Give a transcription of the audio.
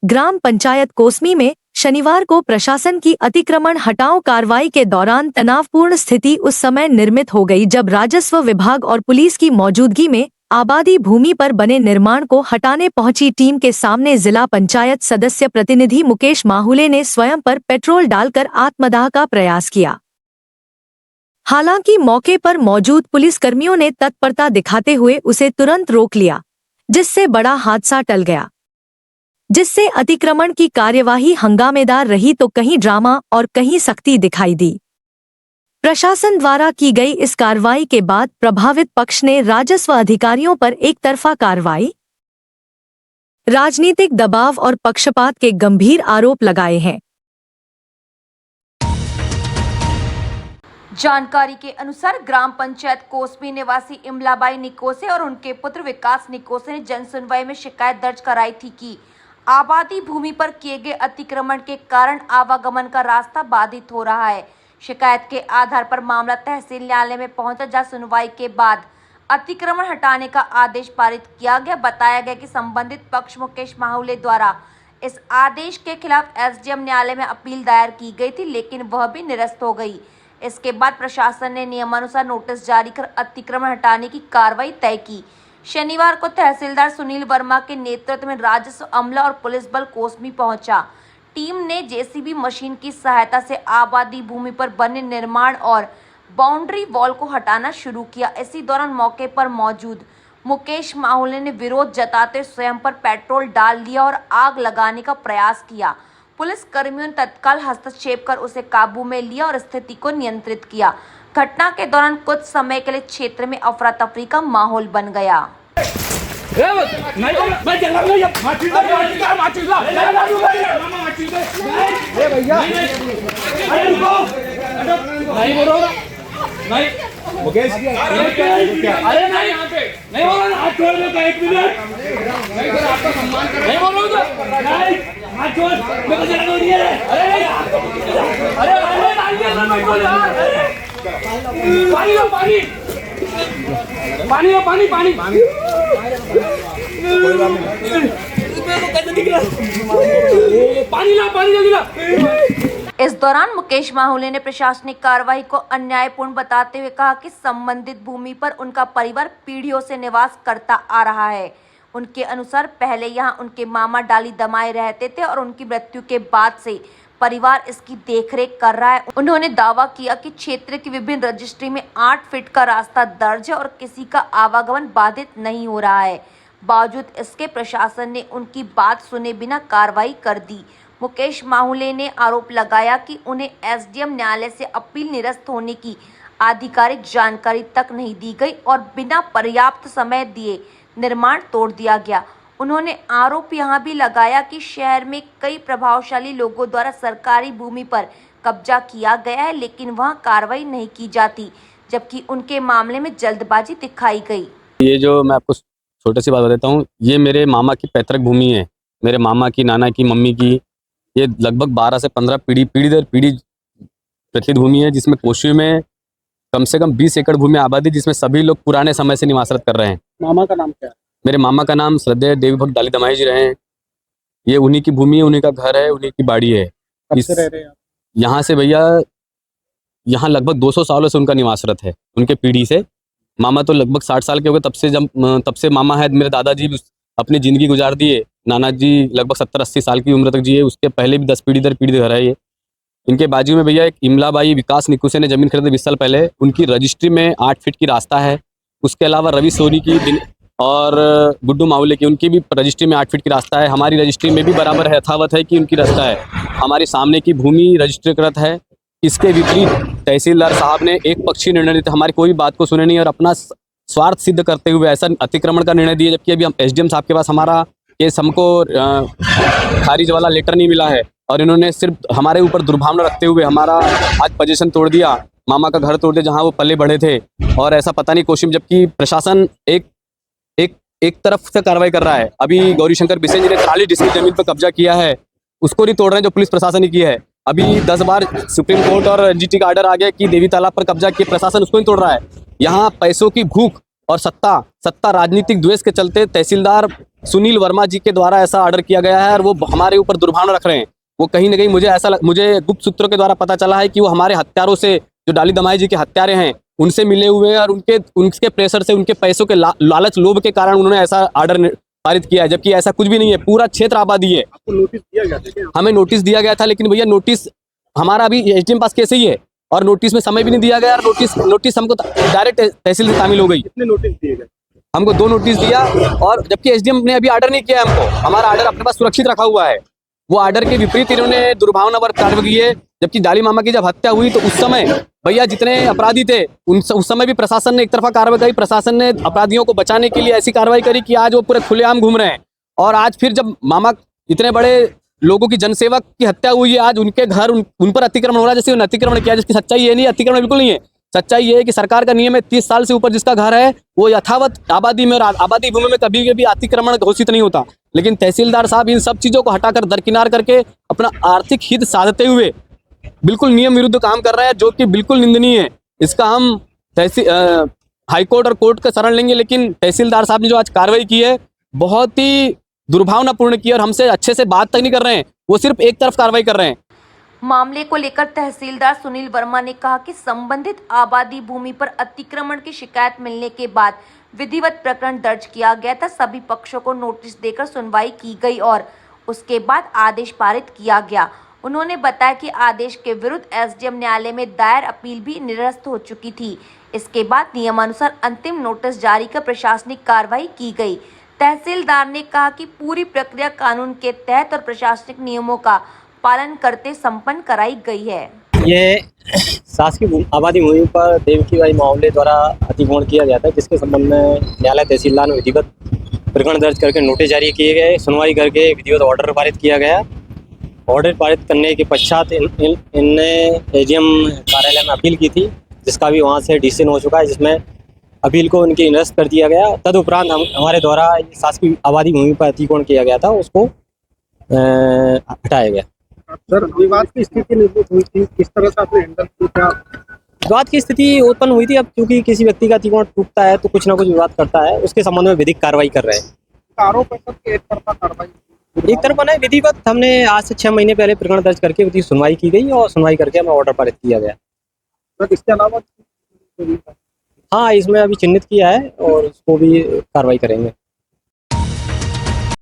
ग्राम पंचायत कोसमी में शनिवार को प्रशासन की अतिक्रमण हटाओ कार्रवाई के दौरान तनावपूर्ण स्थिति उस समय निर्मित हो गई जब राजस्व विभाग और पुलिस की मौजूदगी में आबादी भूमि पर बने निर्माण को हटाने पहुंची टीम के सामने जिला पंचायत सदस्य प्रतिनिधि मुकेश माहुले ने स्वयं पर पेट्रोल डालकर आत्मदाह का प्रयास किया। हालांकि मौके पर मौजूद पुलिसकर्मियों ने तत्परता दिखाते हुए उसे तुरंत रोक लिया, जिससे बड़ा हादसा टल गया, जिससे अतिक्रमण की कार्यवाही हंगामेदार रही तो कहीं ड्रामा और कहीं सख्ती दिखाई दी। प्रशासन द्वारा की गई इस कार्रवाई के बाद प्रभावित पक्ष ने राजस्व अधिकारियों पर एक तरफा कार्रवाई, राजनीतिक दबाव और पक्षपात के गंभीर आरोप लगाए हैं। जानकारी के अनुसार ग्राम पंचायत कोसमी निवासी इमलाबाई निकोसे और उनके पुत्र विकास निकोसे ने जन सुनवाई में शिकायत दर्ज कराई थी कि आबादी भूमि पर किए गए अतिक्रमण के कारण आवागमन का रास्ता बाधित हो रहा है। शिकायत के आधार पर मामला तहसील न्यायालय में पहुंचा, जहां सुनवाई के बाद अतिक्रमण हटाने का आदेश पारित किया गया। बताया गया कि संबंधित पक्ष मुकेश माहुले द्वारा इस आदेश के खिलाफ एसडीएम न्यायालय में अपील दायर की गई थी, लेकिन वह भी निरस्त हो गई। इसके बाद प्रशासन ने नियमानुसार नोटिस जारी कर अतिक्रमण हटाने की कार्रवाई तय की। शनिवार को तहसीलदार सुनील वर्मा के नेतृत्व में राजस्व अमला और पुलिस बल कोसमी पहुंचा। टीम ने जेसीबी मशीन की सहायता से आबादी भूमि पर बने निर्माण और बाउंड्री वॉल को हटाना शुरू किया। इसी दौरान मौके पर मौजूद मुकेश माहुले ने विरोध जताते स्वयं पर पेट्रोल डाल दिया और आग लगाने का प्रयास किया। पुलिस कर्मियों ने तत्काल हस्तक्षेप कर उसे काबू में लिया और स्थिति को नियंत्रित किया। घटना के दौरान कुछ समय के लिए क्षेत्र में अफरा तफरी का माहौल बन गया। मुकेश अरे नहीं यहाँ पे नहीं बोलो ना, हाथ छोड़ दो एक मिनट। नहीं सर, आपका सम्मान कर नहीं बोलो तो नहीं, हाथ छोड़ मेरे को जरा दो दिए। अरे अरे अरे डालिए ना मत बोल यार। पानी लो पानी, पानी लो पानी पानी पानी ला पानी जल्दी ला। इस दौरान मुकेश माहुले ने प्रशासनिक कार्रवाई को अन्यायपूर्ण बताते हुए कहा कि संबंधित भूमि पर उनका परिवार पीढ़ियों से निवास करता आ रहा है। उनके अनुसार पहले यहां उनके मामा डाली दमाए रहते थे और उनकी मृत्यु के बाद से परिवार इसकी देखरेख कर रहा है। उन्होंने दावा किया कि क्षेत्र की विभिन्न रजिस्ट्री में 8 फीट का रास्ता दर्ज है और किसी का आवागमन बाधित नहीं हो रहा है। बावजूद इसके प्रशासन ने उनकी बात सुने बिना कार्रवाई कर दी। मुकेश माहुले ने आरोप लगाया कि उन्हें एसडीएम न्यायालय से अपील निरस्त होने की आधिकारिक जानकारी तक नहीं दी गई और बिना पर्याप्त समय दिए निर्माण तोड़ दिया गया। उन्होंने आरोप यहां भी लगाया कि शहर में कई प्रभावशाली लोगों द्वारा सरकारी भूमि पर कब्जा किया गया है, लेकिन वहां कार्रवाई नहीं की जाती, जबकि उनके मामले में जल्दबाजी दिखाई गई। ये जो मैं आपको छोटी सी बात बताता हूँ, ये मेरे मामा की पैतृक भूमि है। मेरे मामा की, नाना की, मम्मी की, ये लगभग 12 से 15 पीढ़ी दर पीढ़ी प्रचलित भूमि है, जिसमें कोशी में कम से कम 20 एकड़ भूमि आबादी, जिसमें सभी लोग पुराने समय से निवासरत कर रहे हैं। मामा का नाम क्या है? मेरे मामा का नाम श्रद्धेय देवी भक्त डाली दमाई जी रहे हैं। ये उन्हीं की भूमि है, उन्हीं का घर है, उन्हीं की बाड़ी है। कब से रह रहे हैं? यहाँ से भैया, यहाँ लगभग 200 सालों से उनका निवासरत है, उनके पीढ़ी से। मामा तो लगभग 60 साल के हो गए, तब से मामा है। मेरे दादाजी अपनी ज़िंदगी गुजार दिए। नाना जी लगभग 70-80 साल की उम्र तक जिए, उसके पहले भी 10 पीढ़ी दर पीढ़ी घर है ये। इनके बाजू में भैया एक इमलाबाई विकास निकुसे ने ज़मीन खरीदी 20 साल पहले। उनकी रजिस्ट्री में 8 फीट की रास्ता है। उसके अलावा रवि सोनी की और गुड्डू माहुले की, उनकी भी रजिस्ट्री में 8 फीट की रास्ता है। हमारी रजिस्ट्री में भी बराबर यथावत है कि उनकी रास्ता है। हमारे सामने की भूमि रजिस्ट्रीकृत है। इसके विपरीत तहसीलदार साहब ने एक पक्षी निर्णय लेते, हमारी कोई बात को सुने नहीं और अपना स्वार्थ सिद्ध करते हुए ऐसा अतिक्रमण का निर्णय दिया, जबकि अभी हम एसडीएम साहब के पास हमारा केस हमको खारिज वाला लेटर नहीं मिला है और इन्होंने सिर्फ हमारे ऊपर दुर्भावना रखते हुए हमारा आज पोजीशन तोड़ दिया, मामा का घर तोड़ दिया जहां वो पले बढ़े थे। और ऐसा पता नहीं कोशिश, जबकि प्रशासन एक तरफ से कार्रवाई कर रहा है। अभी गौरीशंकर बिसेन जी ने 43 डिस्ट्रिक्ट जमीन पर कब्जा किया है, उसको नहीं तोड़ रहे हैं जो पुलिस प्रशासन ने किया है। अभी 10 बार सुप्रीम कोर्ट और एनजीटी का ऑर्डर आ गया कि देवी तालाब पर कब्जा किए, प्रशासन उसको नहीं तोड़ रहा है। यहाँ पैसों की भूख और सत्ता राजनीतिक द्वेष के चलते तहसीलदार सुनील वर्मा जी के द्वारा ऐसा ऑर्डर किया गया है और वो हमारे ऊपर दुर्भावना रख रहे हैं। वो कहीं ना कहीं मुझे गुप्त सूत्रों के द्वारा पता चला है कि वो हमारे हत्यारों से, जो डाली दमाई जी के हत्यारे हैं, उनसे मिले हुए हैं और उनके प्रेशर से, उनके पैसों के लालच लोभ के कारण उन्होंने ऐसा ऑर्डर पारित किया है, जबकि ऐसा कुछ भी नहीं है। पूरा क्षेत्र आबादी है। आपको नोटिस दिया गया था क्या? हमें नोटिस दिया गया था, लेकिन भैया नोटिस हमारा अभी एसडीएम पास कैसे ही है और नोटिस में समय भी नहीं दिया गया और नोटिस हमको डायरेक्ट तहसील से तामील हो गई। कितने नोटिस दिए गए? हमको 2 नोटिस दिया और जबकि एसडीएम ने अभी ऑर्डर नहीं किया है हमको। हमारा ऑर्डर अपने पास सुरक्षित रखा हुआ है। वो ऑर्डर के विपरीत इन्होंने दुर्भावनापूर्ण कार्रवाई की है। जबकि डाली मामा की जब हत्या हुई तो उस समय भैया जितने अपराधी थे उस समय भी प्रशासन ने एक तरफा कार्रवाई करी। प्रशासन ने अपराधियों को बचाने के लिए ऐसी कार्रवाई करी कि आज वो पूरे खुलेआम घूम रहे हैं। और आज फिर जब मामा इतने बड़े लोगों की जनसेवक की हत्या हुई है, आज उनके घर उन पर अतिक्रमण हो रहा है, जैसे उन्होंने अतिक्रमण किया, जिसकी सच्चाई ये नहीं है। अतिक्रमण बिल्कुल नहीं है। सच्चाई ये है कि सरकार का नियम है 30 साल से ऊपर जिसका घर है वो यथावत आबादी में और आबादी भूमि में कभी भी अतिक्रमण घोषित नहीं होता। लेकिन तहसीलदार साहब इन सब चीजों को हटाकर दरकिनार करके अपना आर्थिक हित साधते हुए बिल्कुल नियम विरुद्ध काम कर रहे हैं, जो कि बिल्कुल निंदनीय है। इसका हम हाईकोर्ट और कोर्ट का शरण लेंगे। लेकिन तहसीलदार साहब ने जो आज कार्रवाई की है बहुत ही दुर्भावनापूर्ण की और हमसे अच्छे से बात तक नहीं कर रहे हैं। वो सिर्फ एक तरफ कार्रवाई कर रहे हैं। मामले को लेकर तहसीलदार सुनील वर्मा ने कहा कि संबंधित आबादी भूमि पर अतिक्रमण की शिकायत मिलने के बाद विधिवत प्रकरण दर्ज किया गया था। सभी पक्षों को नोटिस देकर सुनवाई की गई और उसके बाद आदेश पारित किया गया। उन्होंने बताया कि आदेश के विरुद्ध एसडीएम न्यायालय में दायर अपील भी निरस्त हो चुकी थी। इसके बाद नियमानुसार अंतिम नोटिस जारी कर प्रशासनिक कार्रवाई की गई। तहसीलदार ने कहा कि पूरी प्रक्रिया कानून के तहत और प्रशासनिक नियमों का पालन करते संपन्न कराई गई है। ये शासकीय आबादी भूमि पर देवकीबाई मावले द्वारा अतिक्रमण किया गया था, जिसके संबंध में न्यायालय तहसीलदार ने विधिवत प्रकरण दर्ज करके नोटिस जारी किए गए। सुनवाई करके विधिवत ऑर्डर पारित किया गया। ऑर्डर पारित करने के पश्चात इनने एसडीएम कार्यालय में अपील की थी, जिसका भी वहाँ से डिसीजन हो चुका है, जिसमें अपील को उनकी निरस्त कर दिया गया। तदुपरांत हमारे द्वारा शासकीय आबादी भूमि पर अतिक्रमण किया गया था, उसको हटाया गया। सर, विवाद की स्थिति निर्मित हुई थी, किस तरह से आपने हैंडल किया? विवाद की स्थिति उत्पन्न हुई थी। अब क्योंकि किसी व्यक्ति का अतिक्रमण टूटता है तो कुछ ना कुछ विवाद करता है, उसके संबंध में विधिक कार्रवाई कर रहे हैं। आरोप है सर कि एक तरफा कार्रवाई, एक तरफ नहीं, विधिवत हमने आज से 6 महीने पहले प्रकरण दर्ज करके उसकी सुनवाई की गई और सुनवाई करके हमें ऑर्डर पारित किया गया। सर इसके अलावा हाँ, इसमें अभी चिन्हित किया है और उसको भी कार्रवाई करेंगे।